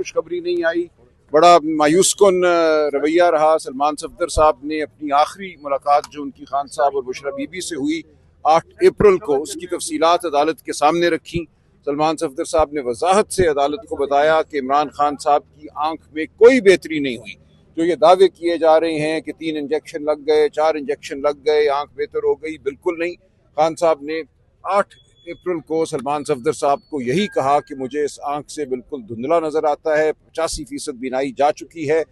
खुशखबरी नहीं आई। बड़ा मायूस कुन रवैया रहा। सलमान सफदर साहब ने अपनी आखिरी मुलाकात जो उनकी खान साहब और बुशरा बीबी से हुई 8 अप्रैल को, उसकी तफसीलात अदालत के सामने रखी। सलमान सफदर साहब ने वजाहत से अदालत को बताया कि इमरान खान साहब की आंख में कोई बेहतरी नहीं हुई। जो ये दावे किए जा रहे हैं कि 3 इंजेक्शन लग गए, 4 इंजेक्शन लग गए, आंख बेहतर हो गई, बिल्कुल नहीं। खान साहब ने 8 अप्रैल को सलमान सफदर साहब को यही कहा कि मुझे इस आंख से बिल्कुल धुंधला नजर आता है, 85% बीनाई जा चुकी है।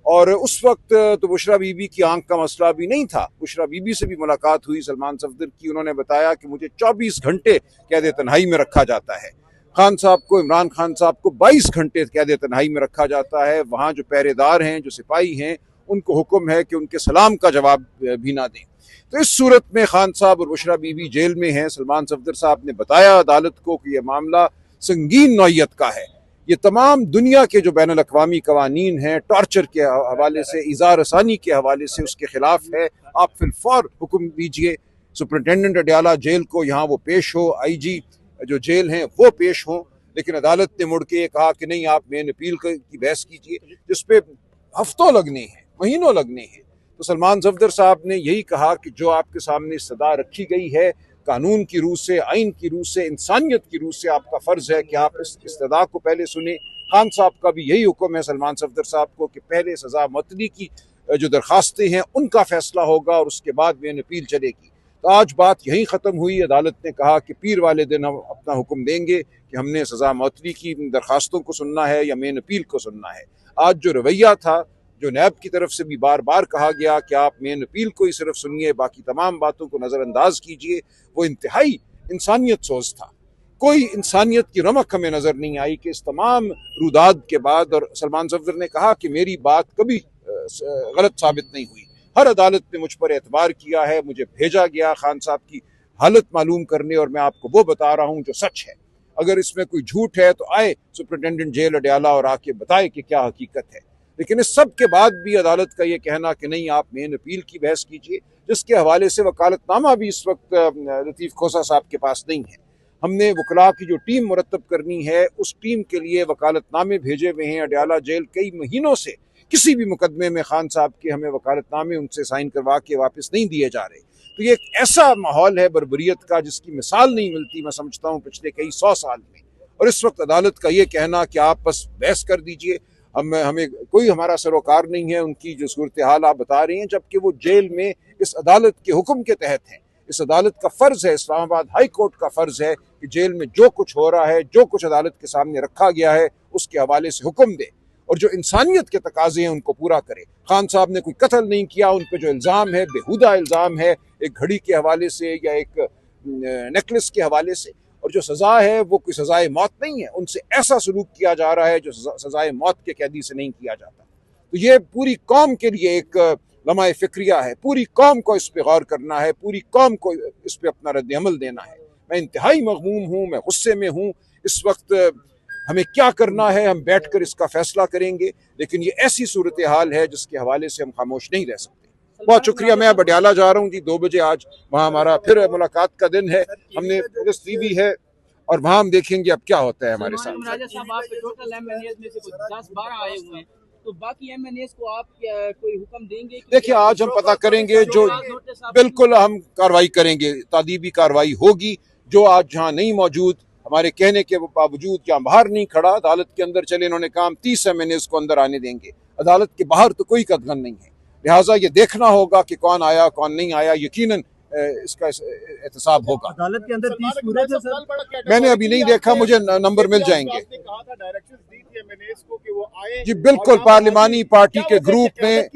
और उस वक्त तो बुशरा बीबी की आंख का मसला भी नहीं था। बुशरा बीबी से भी मुलाकात हुई सलमान सफदर की, उन्होंने बताया कि मुझे 24 घंटे कैद तन्हाई में रखा जाता है। खान साहब को, इमरान खान साहब को 22 घंटे कैद तन्हाई में रखा जाता है। वहाँ जो पहरेदार हैं, जो सिपाही हैं, उनको हुक्म है कि उनके सलाम का जवाब भी ना दें। तो इस सूरत में खान साहब और बुशरा बीबी जेल में हैं। सलमान सफदर साहब ने बताया अदालत को कि यह मामला संगीन नौयत का है। ये तमाम दुनिया के जो बैनुल अक़वामी कवानीन हैं, टॉर्चर के हवाले से, इज़ार रसानी के हवाले से, उसके खिलाफ है। आप फिलफौर हुक्म दीजिए सुपरिटेंडेंट अडयाला जेल को, यहाँ वो पेश हो, IG जो जेल हैं वो पेश हों। लेकिन अदालत ने मुड़ के कहा कि नहीं, आप मेन अपील की बहस कीजिए, जिसपे हफ्तों लगने हैं, महीनों लगने हैं। तो सलमान सफदर साहब ने यही कहा कि जो आपके सामने सदा रखी गई है, कानून की रूह से, आइन की रूह से, इंसानियत की रूह से आपका फ़र्ज़ है कि आप इस इस्तदा को पहले सुने। खान साहब का भी यही हुक्म है सलमान सफदर साहब को कि पहले सज़ा मुअत्तली की जो दरखास्तें हैं उनका फैसला होगा और उसके बाद मेन अपील चलेगी। तो आज बात यही ख़त्म हुई। अदालत ने कहा कि पीर वाले दिन हम अपना हुक्म देंगे कि हमने सज़ा मुअत्तली की दरखास्तों को सुनना है या मेन अपील को सुनना है। आज जो रवैया था, जो नैब की तरफ से भी बार बार कहा गया कि आप मेन अपील को ही सिर्फ सुनिए, बाकी तमाम बातों को नज़रअंदाज कीजिए, वो इंतहाई इंसानियत सोच था। कोई इंसानियत की रमक हमें नज़र नहीं आई कि इस तमाम रुदाद के बाद, और सलमान सफदर ने कहा कि मेरी बात कभी गलत साबित नहीं हुई। हर अदालत ने मुझ पर एतबार किया है, मुझे भेजा गया खान साहब की हालत मालूम करने, और मैं आपको वो बता रहा हूँ जो सच है। अगर इसमें कोई झूठ है तो आए सुपरिटेंडेंट जेल अडयाला और आके बताए कि क्या हकीकत है। लेकिन इस सब के बाद भी अदालत का ये कहना कि नहीं, आप मेन अपील की बहस कीजिए, जिसके हवाले से वकालतनामा भी इस वक्त लतीफ़ खोसा साहब के पास नहीं है। हमने वकला की जो टीम मुरतब करनी है, उस टीम के लिए वकालतनामे भेजे हुए हैं। अडयाला जेल कई महीनों से किसी भी मुकदमे में खान साहब के हमें वकालतनामे उनसे साइन करवा के वापस नहीं दिए जा रहे। तो ये एक ऐसा माहौल है बर्बरियत का जिसकी मिसाल नहीं मिलती, मैं समझता हूँ, पिछले कई 100 साल में। और इस वक्त अदालत का ये कहना कि आप बस बहस कर दीजिए, हमें कोई हमारा सरोकार नहीं है उनकी जो सूरत हाल आप बता रही हैं, जबकि वो जेल में इस अदालत के हुक्म के तहत हैं। इस अदालत का फ़र्ज़ है, इस्लामाबाद हाई कोर्ट का फ़र्ज़ है कि जेल में जो कुछ हो रहा है, जो कुछ अदालत के सामने रखा गया है, उसके हवाले से हुक्म दे और जो इंसानियत के तकाजे हैं उनको पूरा करे। खान साहब ने कोई कत्ल नहीं किया, उन पर जो इल्ज़ाम है बेहुदा इल्ज़ाम है, एक घड़ी के हवाले से या एक नेकलेस के हवाले से, और जो सज़ा है वो कोई सज़ाए मौत नहीं है। उनसे ऐसा सलूक किया जा रहा है जो सज़ाए मौत के कैदी से नहीं किया जाता। तो ये पूरी कौम के लिए एक लम्हा फ़िक्रिया है। पूरी कौम को इस पर गौर करना है, पूरी कौम को इस पर अपना रद्द-ए-अमल देना है। मैं इंतहाई मग़मूम हूँ, मैं गुस्से में हूँ। इस वक्त हमें क्या करना है, हम बैठ कर इसका फैसला करेंगे, लेकिन ये ऐसी सूरत हाल है जिसके हवाले से हम खामोश नहीं रह सकते। बहुत शुक्रिया। मैं अब अडयाला जा रहा हूँ जी, 2 बजे आज वहाँ हमारा फिर मुलाकात का दिन है। हमने पुलिस ली भी है और वहाँ हम देखेंगे अब क्या होता है हमारे साथ। तो बाकी MNAs को आप कोई हुक्म देंगे? देखिए, आज हम पता करेंगे, जो बिल्कुल हम कार्रवाई करेंगे, तादीबी कार्रवाई होगी। जो आज जहाँ नहीं मौजूद, हमारे कहने के बावजूद क्या बाहर नहीं खड़ा, अदालत के अंदर चले, इन्होंने कहा 30 MNAs को अंदर आने देंगे। अदालत के बाहर तो कोई कदगन नहीं है, लिहाजा ये देखना होगा कि कौन आया कौन नहीं आया। यकीनन इसका एहतसाब होगा। अदालत के अंदर 30 पूरे थे सर? मैंने अभी नहीं देखा, मुझे नंबर मिल जाएंगे जी। बिल्कुल, पार्लिमानी पार्टी के ग्रुप में,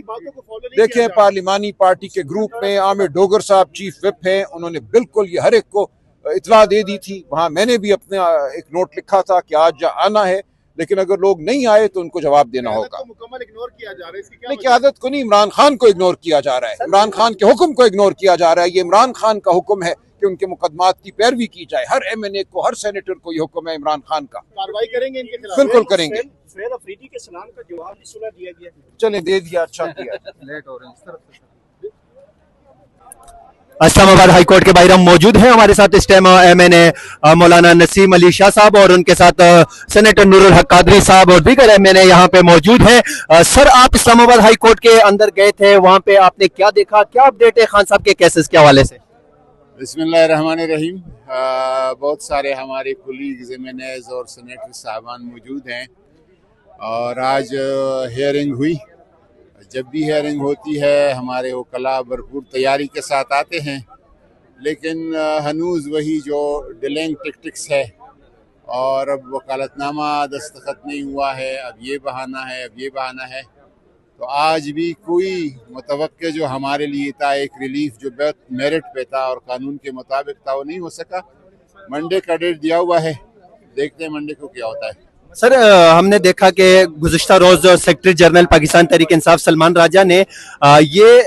देखें, पार्लिमानी पार्टी के ग्रुप में आमिर डोगर साहब चीफ विप हैं, उन्होंने बिल्कुल ये हर एक को इतला दे दी थी। वहाँ मैंने भी अपने एक नोट लिखा था कि आज आना है, लेकिन अगर लोग नहीं आए तो उनको जवाब देना होगा। मुकम्मल इग्नोर किया जा रहा है, इसकी क्या नहीं, क़यादत को नहीं, इमरान खान को इग्नोर किया जा रहा है। इमरान खान के हुक्म को इग्नोर किया जा रहा है। ये इमरान खान का हुक्म है कि उनके मुकदमात की पैरवी की जाए। हर MNA को, हर सेनेटर को ये हुक्म है इमरान खान का। कार्रवाई करेंगे इनके खिलाफ? बिल्कुल करेंगे। फैद अफरीदी के सलाम का जवाब भी सुना दिया गया, चले दे दिया, अच्छा किया। लेट हो रहे हैं इस तरफ से। इस्लामाबाद हाई कोर्ट के बाहर हम मौजूद हैं। हमारे साथ इस टाइम MNA मौलाना नसीम अली शाह साहब और उनके साथ सेनेटर नूरुल हक कादरी साहब और दीगर MNA यहाँ पे मौजूद हैं। सर, आप इस्लामाबाद हाई कोर्ट के अंदर गए थे, वहाँ पे आपने क्या देखा, क्या अपडेट है खान साहब के केसेस के हवाले से? बिस्मिल्लाहिर्रहमानिर्रहीम। बहुत सारे हमारे कुलीग्स MNAs और सेनेटर साहबान मौजूद हैं और आज हियरिंग हुई। जब भी हियरिंग होती है हमारे वकला भरपूर तैयारी के साथ आते हैं, लेकिन हनूज़ वही जो डिलेइंग टेक्टिक्स है और अब वकालतनामा दस्तखत नहीं हुआ है, अब ये बहाना है, अब ये बहाना है। तो आज भी कोई मुतवक्के जो हमारे लिए था, एक रिलीफ जो बहुत मेरिट पे था और कानून के मुताबिक था, वो नहीं हो सका। मंडे का डेट दिया हुआ है, देखते हैं मंडे को क्या होता है। सर, हमने देखा कि गुज़िश्ता रोज सेक्रेटरी जनरल पाकिस्तान तहरीक इंसाफ सलमान राजा ने ये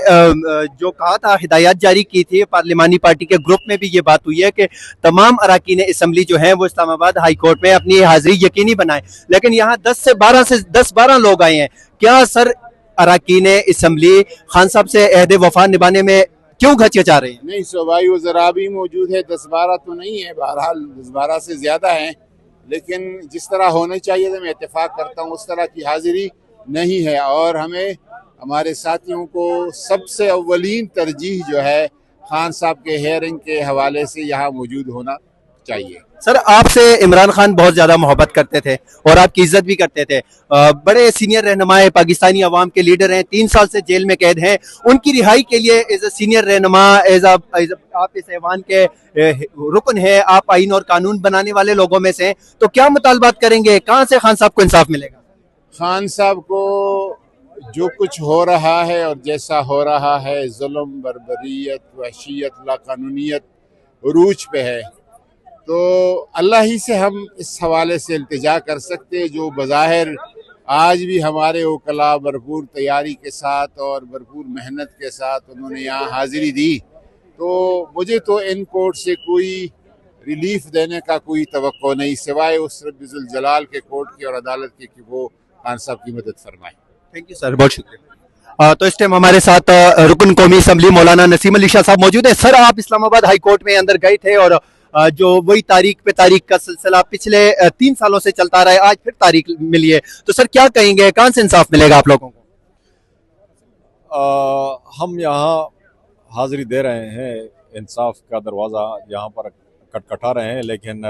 जो कहा था, हिदायत जारी की थी, पार्लिमानी पार्टी के ग्रुप में भी ये बात हुई है कि तमाम अराकीन असम्बली जो हैं वो इस्लामाबाद हाई कोर्ट में अपनी हाजिरी यकीनी बनाएं, लेकिन यहाँ 10-12 लोग आए हैं। क्या सर अराकीन असम्बली खान साहब से अहद वफा निभाने में क्यों घचघचा रहे हैं? नहीं, सूबाई वज़रा भी मौजूद है, 10-12 तो नहीं है, बहरहाल 10-12 से ज़्यादा हैं, लेकिन जिस तरह होने चाहिए था, मैं इत्तेफाक करता हूँ, उस तरह की हाजिरी नहीं है। और हमें हमारे साथियों को सबसे अव्वलीन तरजीह जो है खान साहब के हेयरिंग के हवाले से यहाँ मौजूद होना चाहिए। सर, आपसे इमरान खान बहुत ज्यादा मोहब्बत करते थे और आपकी इज्जत भी करते थे। बड़े सीनियर रहनुमाए पाकिस्तानी अवाम के लीडर हैं, 3 साल से जेल में कैद हैं। उनकी रिहाई के लिए एज ए सीनियर रहनुमा, आप इस ऐवान के रुकन है, आप आईन और कानून बनाने वाले लोगों में से, तो क्या मुतालबात करेंगे? कहाँ से खान साहब को इंसाफ मिलेगा? खान साहब को जो कुछ हो रहा है और जैसा हो रहा है, जुल्म, बर्बरियत, वहशियत, लाकानूनियत उरूज पे है, तो अल्लाह ही से हम इस हवाले से इल्तिजा कर सकते, जो बज़ाहिर आज भी हमारे वकला भरपूर तैयारी के साथ और भरपूर मेहनत के साथ उन्होंने यहाँ हाजिरी दी। तो मुझे तो इन कोर्ट से कोई रिलीफ देने का कोई तवक्को नहीं, सिवाय उस रब्बिल जलाल के कोर्ट की और अदालत की कि वो खान साहब की मदद फरमाए। थैंक यू सर, बहुत शुक्रिया। तो इस टाइम हमारे साथ रुकन कौमी असम्बली मौलाना नसीम अली शाह साहब मौजूद है। सर, आप इस्लामाबाद हाई कोर्ट में अंदर गए थे और जो वही तारीख पे तारीख का सिलसिला पिछले 3 सालों से चलता रहा है, आज फिर तारीख मिली है, तो सर क्या कहेंगे, कहाँ से इंसाफ मिलेगा आप लोगों को? हम यहाँ हाजिरी दे रहे हैं, इंसाफ का दरवाज़ा यहाँ पर खटखटा रहे हैं, लेकिन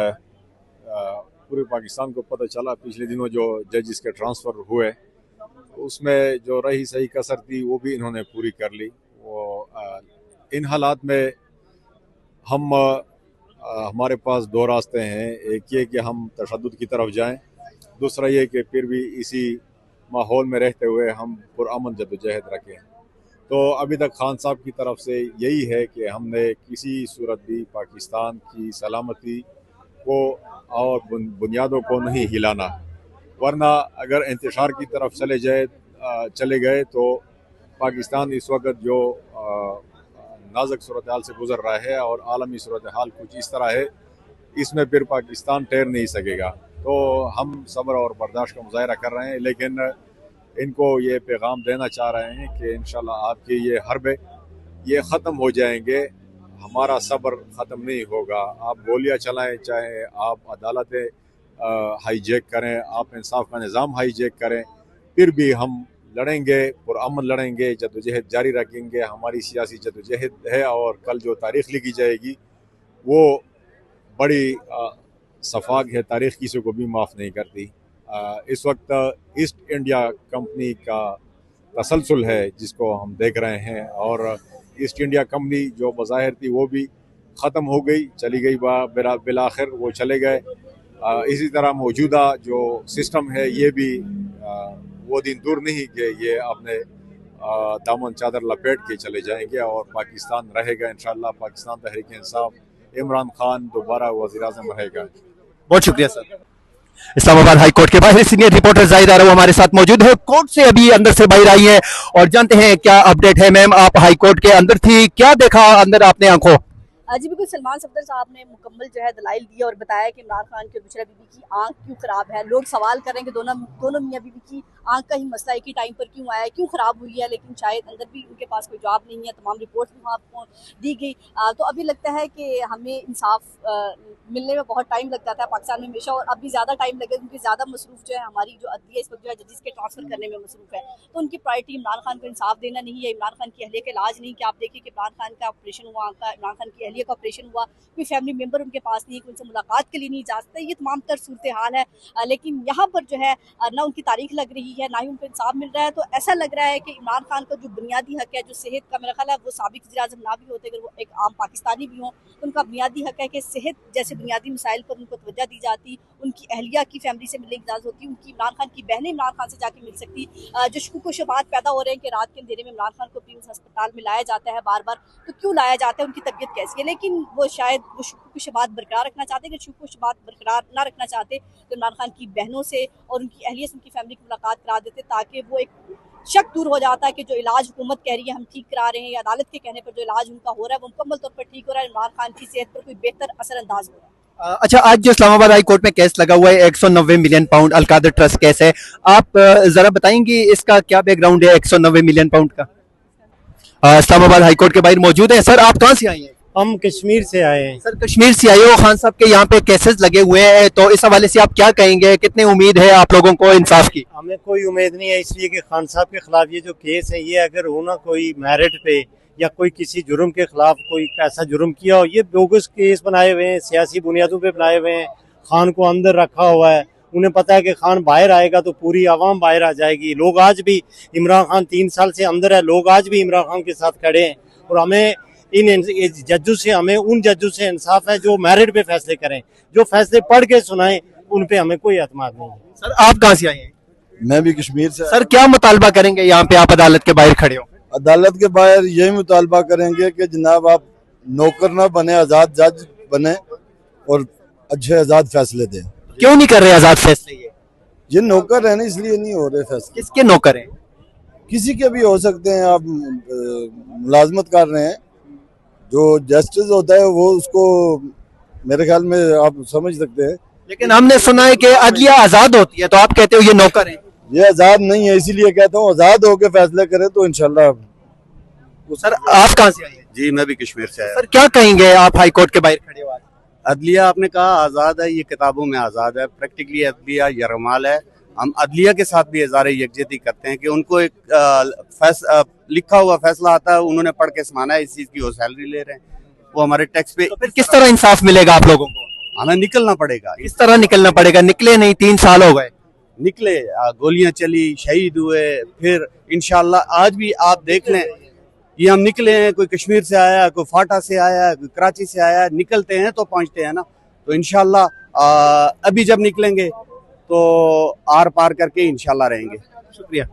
पूरे पाकिस्तान को पता चला पिछले दिनों जो जजेस के ट्रांसफ़र हुए, उसमें जो रही सही कसर थी वो भी इन्होंने पूरी कर ली। वो इन हालात में हमारे पास 2 रास्ते हैं। एक ये कि हम तशद्दुद की तरफ जाएं, दूसरा ये कि फिर भी इसी माहौल में रहते हुए हम पुरअमन जद्दोजहद रखें। तो अभी तक खान साहब की तरफ से यही है कि हमने किसी सूरत भी पाकिस्तान की सलामती को और बुनियादों को नहीं हिलाना, वरना अगर इंतशार की तरफ चले गए तो पाकिस्तान इस वक्त जो नाजुक सूरत हाल से गुजर रहा है और आलमी सूरत हाल कुछ इस तरह है, इसमें फिर पाकिस्तान ठहर नहीं सकेगा। तो हम सब्र और बर्दाश्त का मुजाहरा कर रहे हैं, लेकिन इनको ये पैगाम देना चाह रहे हैं कि इंशाल्लाह आपके ये हरबे ये ख़त्म हो जाएंगे, हमारा सब्र ख़त्म नहीं होगा। आप गोलियां चलाएं, चाहे आप अदालतें हाईजैक करें, आप इंसाफ का निज़ाम हाईजैक करें, फिर भी हम लड़ेंगे, पुरअमन लड़ेंगे, जद्दोजहद जारी रखेंगे। हमारी सियासी जद्दोजहद है और कल जो तारीख़ लिखी जाएगी वो बड़ी सफाक है, तारीख़ किसी को भी माफ़ नहीं करती। इस वक्त ईस्ट इंडिया कंपनी का तसलसल है जिसको हम देख रहे हैं, और ईस्ट इंडिया कंपनी जो बज़ाहिर थी वो भी ख़त्म हो गई, चली गई, बिलाखिर वो चले गए। इसी तरह मौजूदा जो सिस्टम है ये भी वो दिन दूर नहीं कि ये अपने दामन चादर लपेट के चले जाएंगे और पाकिस्तान रहेगा इंशाल्लाह। पाकिस्तान तहरीक इंसाफ, इमरान खान दोबारा वज़ीर-ए-आज़म रहेगा। बहुत शुक्रिया सर। इस्लामाबाद हाई कोर्ट के बाहर सीनियर रिपोर्टर जाहिदा रऊ हमारे साथ मौजूद है। कोर्ट से अभी अंदर से बाहर आई है और जानते हैं क्या अपडेट है। मैम, आप हाई कोर्ट के अंदर थी, क्या देखा अंदर आपने आंखों? जी बिल्कुल, सलमान सफदर साहब ने मुकम्मल जो है दलाइल दिया और बताया कि इमरान खान की और बुशरा बीबी की आंख क्यों ख़राब है। लोग सवाल कर रहे हैं कि दोनों मियाँ बीबी की आंख का ही मसला एक ही टाइम पर क्यों आया है, क्यों ख़राब हुई है, लेकिन शायद अंदर भी उनके पास कोई जवाब नहीं है। तमाम रिपोर्ट्स भी वहाँ आपको दी गई। तो अभी लगता है कि हमें इंसाफ मिलने में बहुत टाइम लग जाता है पाकिस्तान में हमेशा, और अभी ज़्यादा टाइम लगेगा क्योंकि ज़्यादा मसरूफ़ जो है हमारी जो अदलिया इस वक्त जो है जजेस के ट्रांसफ़र करने में मसरूफ़ है। तो उनकी प्रायोरिटी इमरान खान को इंसाफ देना नहीं है, इमरान खान की अहलिया का इलाज नहीं। कि आप देखिए कि इमरान खान का ऑपरेशन हुआ, इमरान खान की अहलिया का ऑपरेशन हुआ, कोई फैमिली मेम्बर उनके पास नहीं है, उनसे मुलाकात के लिए नहीं जा सकता। ये तमाम तर सूरत हाल है। लेकिन यहाँ पर जो है ना उनकी तारीख लग रही है, ना ही उनको इंसाफ मिल रहा है। तो ऐसा लग रहा है कि इमरान खान का जो बुनियादी हक है, जो सेहत का, मेरा ख्याल है वो साबिक वज़ीर-ए-आज़म ना भी होते, अगर वो एक आम पाकिस्तानी भी हों, तो उनका बुनियादी हक है कि सेहत जैसे बुनियादी मसाइल पर उनको तवज्जो दी जाती, उनकी अहलिया की फैमिली से मिलने की इजाज़त होती, उनकी इमरान खान की बहनें इमरान खान से जाके मिल सकती। जो शुक व शुबहात पैदा हो रहे हैं कि रात के अंधेरे में इमरान खान को प्रीम्स अस्पताल में लाया जाता है बार बार, तो क्यों लाया जाता है, उनकी तबीयत कैसी है। लेकिन वो शायद वो शुक व शुबहात बरकरार रखना चाहते हैं। अगर शुक व शुबहात बरकरार ना रखना चाहते तो इमरान खान की बहनों से और उनकी अहलिया से, उनकी फैमिली की मुलाकात करा देते, ताकि वो एक शक दूर हो जाता है कि जो इलाज हुकूमत कह रही है हम ठीक करा रहे हैं, या अदालत के कहने पर जो इलाज उनका हो रहा है वो मुकम्मल तौर पर ठीक हो रहा है, इमरान खान की सेहत पर कोई बेहतर असरअंदाज हो रहा है। अच्छा, आज जो इस्लामाबाद हाई कोर्ट में केस लगा हुआ है 190 million pound Al-Qadir trust case है, आप जरा बताएंगे इसका क्या बैकग्राउंड है 190 मिलियन पाउंड का? इस्लामाबाद हाई कोर्ट के बाहर मौजूद है। सर, आप कहाँ से आए हैं? हम कश्मीर से आए हैं। सर, कश्मीर से आए हो। खान साहब के यहाँ पे केसेस लगे हुए हैं, तो इस हवाले से आप क्या कहेंगे? कितनी उम्मीद है आप लोगों को इंसाफ की? हमें कोई उम्मीद नहीं है, इसलिए कि खान साहब के खिलाफ ये जो केस है, ये अगर होना कोई मेरिट पे या कोई किसी जुर्म के खिलाफ कोई ऐसा जुर्म किया हो, ये बोगस केस बनाए हुए हैं, सियासी बुनियादों पे बनाए हुए हैं। खान को अंदर रखा हुआ है, उन्हें पता है कि खान बाहर आएगा तो पूरी आवाम बाहर आ जाएगी। लोग आज भी, इमरान खान 3 साल से अंदर है, लोग आज भी इमरान खान के साथ खड़े हैं। और हमें इन जजों से, हमें उन जजों से इंसाफ है जो मेरिट पे फैसले करें, जो फैसले पढ़ के सुनाएं, उन पे हमें कोई एतमाद नहीं है। सर, आप कहाँ से आए हैं? मैं भी कश्मीर से। सर, क्या मुतालबा करेंगे यहाँ पे आप अदालत के बाहर खड़े हो? अदालत के बाहर यही मुतालबा करेंगे कि जनाब आप नौकर ना बने, आजाद जज बने और अच्छे आजाद फैसले दें। क्यों नहीं कर रहे आजाद फैसले? ये नौकर है ना, इसलिए नहीं हो रहे फैसले। किसके नौकर हैं? किसी के भी हो सकते हैं। आप मुलाजमत कर रहे हैं, जो जस्टिस होता है वो उसको मेरे ख्याल में आप समझ सकते हैं। लेकिन हमने सुना है कि अदलिया आजाद होती है, तो आप कहते हो ये नौकर है। ये आजाद नहीं है, इसीलिए कहता हूँ आजाद होकर फैसले करें तो इंशाल्लाह। सर, आप कहाँ से आए हैं? जी, मैं भी कश्मीर से आया। सर, क्या कहेंगे आप हाई कोर्ट के बाहर खड़े हो? अदलिया आपने कहा आज़ाद है, ये किताबों में आज़ाद है, प्रैक्टिकली अदलिया यरमाल है। हम अदलिया के साथ भी इज़हार यकजहती करते हैं कि उनको एक लिखा हुआ फैसला आता है, उन्होंने पढ़ के सुनाना है, इस चीज़ की वो सैलरी ले रहे हैं, वो हमारे टैक्स पे। तो फिर किस तरह इंसाफ मिलेगा आप लोगों को? हमें निकलना पड़ेगा। किस तरह निकलना पड़ेगा? निकले नहीं, 3 साल हो गए। निकले, गोलियां चली, शहीद हुए, फिर इंशाल्लाह आज भी आप देख लें, ये हम निकले हैं, कोई कश्मीर से आया, कोई फाटा से आया, कोई कराची से आया, निकलते हैं तो पहुंचते हैं ना। तो इंशाल्लाह अभी जब निकलेंगे तो आर पार करके इंशाल्लाह रहेंगे। शुक्रिया।